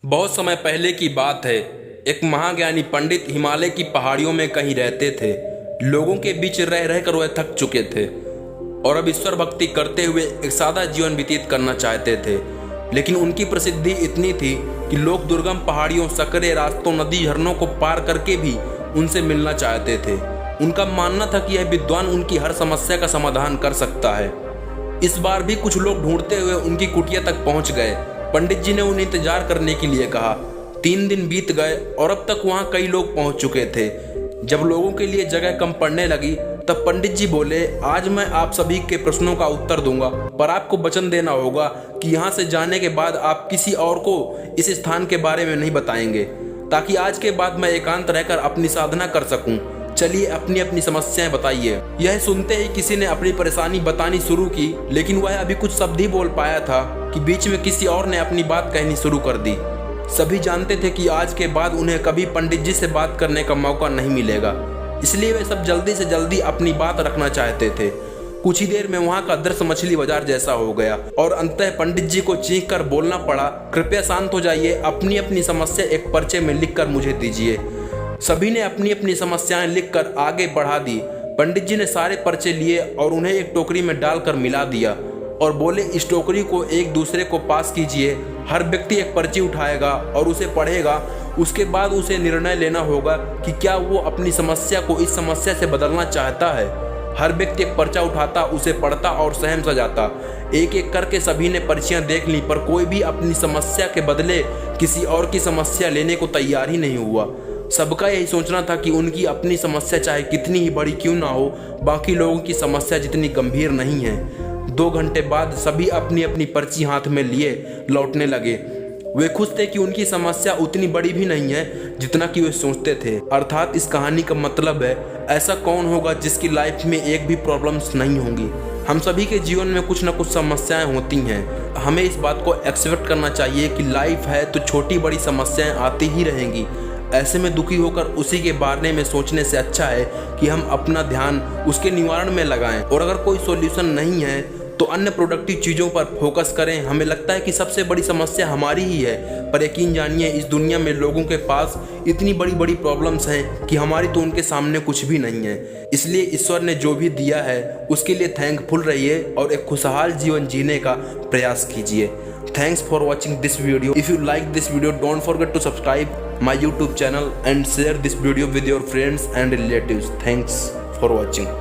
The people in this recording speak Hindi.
बहुत समय पहले की बात है। एक महाज्ञानी पंडित हिमालय की पहाड़ियों में कहीं रहते थे। लोगों के बीच रह रहकर वह थक चुके थे और अब ईश्वर भक्ति करते हुए एक सादा जीवन व्यतीत करना चाहते थे। लेकिन उनकी प्रसिद्धि इतनी थी कि लोग दुर्गम पहाड़ियों, सकरे रास्तों, नदी, झरनों को पार करके भी उनसे मिलना चाहते थे। उनका मानना था कि यह विद्वान उनकी हर समस्या का समाधान कर सकता है। इस बार भी कुछ लोग ढूंढते हुए उनकी कुटिया तक पहुंच गए। पंडित जी ने उन्हें इंतजार करने के लिए कहा। 3 दिन बीत गए और अब तक वहां कई लोग पहुंच चुके थे। जब लोगों के लिए जगह कम पड़ने लगी तब पंडित जी बोले, आज मैं आप सभी के प्रश्नों का उत्तर दूंगा, पर आपको वचन देना होगा कि यहाँ से जाने के बाद आप किसी और को इस स्थान के बारे में नहीं बताएंगे, ताकि आज के बाद मैं एकांत रहकर अपनी साधना कर सकूं। चलिए अपनी अपनी समस्याएं बताइए। यह सुनते ही किसी ने अपनी परेशानी बतानी शुरू की, लेकिन वह अभी कुछ शब्द ही बोल पाया था कि बीच में किसी और ने अपनी बात कहनी शुरू कर दी। सभी जानते थे कि आज के बाद उन्हें कभी पंडित जी से बात करने का मौका नहीं मिलेगा, इसलिए वे सब जल्दी से जल्दी अपनी बात रखना चाहते थे। कुछ ही देर में वहां का दृश्य मछली बाजार जैसा हो गया और अंततः पंडित जी को चीख कर बोलना पड़ा, कृपया शांत हो जाइए, अपनी अपनी समस्या एक पर्चे में लिख कर मुझे दीजिए। सभी ने अपनी अपनी समस्याएं लिखकर आगे बढ़ा दी। पंडित जी ने सारे पर्चे लिए और उन्हें एक टोकरी में डालकर मिला दिया और बोले, इस टोकरी को एक दूसरे को पास कीजिए। हर व्यक्ति एक पर्ची उठाएगा और उसे पढ़ेगा। उसके बाद उसे निर्णय लेना होगा कि क्या वो अपनी समस्या को इस समस्या से बदलना चाहता है। हर व्यक्ति एक पर्चा उठाता, उसे पढ़ता और सहम सा जाता। एक एक करके सभी ने पर्चियां देख ली, पर कोई भी अपनी समस्या के बदले किसी और की समस्या लेने को तैयार ही नहीं हुआ। सबका यही सोचना था कि उनकी अपनी समस्या चाहे कितनी ही बड़ी क्यों ना हो, बाकी लोगों की समस्या जितनी गंभीर नहीं है। 2 घंटे बाद सभी अपनी अपनी पर्ची हाथ में लिए लौटने लगे। वे खुश थे कि उनकी समस्या उतनी बड़ी भी नहीं है जितना कि वे सोचते थे। अर्थात इस कहानी का मतलब है, ऐसा कौन होगा जिसकी लाइफ में एक भी प्रॉब्लम्स नहीं होंगी। हम सभी के जीवन में कुछ न कुछ समस्याएं होती हैं। हमें इस बात को एक्सेप्ट करना चाहिए कि लाइफ है तो छोटी बड़ी समस्याएं आती ही रहेंगी। ऐसे में दुखी होकर उसी के बारे में सोचने से अच्छा है कि हम अपना ध्यान उसके निवारण में लगाएं, और अगर कोई सॉल्यूशन नहीं है तो अन्य प्रोडक्टिव चीज़ों पर फोकस करें। हमें लगता है कि सबसे बड़ी समस्या हमारी ही है, पर यकीन जानिए इस दुनिया में लोगों के पास इतनी बड़ी बड़ी प्रॉब्लम्स हैं कि हमारी तो उनके सामने कुछ भी नहीं है। इसलिए ईश्वर ने जो भी दिया है उसके लिए थैंकफुल रहिए और एक खुशहाल जीवन जीने का प्रयास कीजिए। Thanks for watching this video. If you like this video, don't forget to subscribe my YouTube channel and share this video with your friends and relatives. Thanks for watching.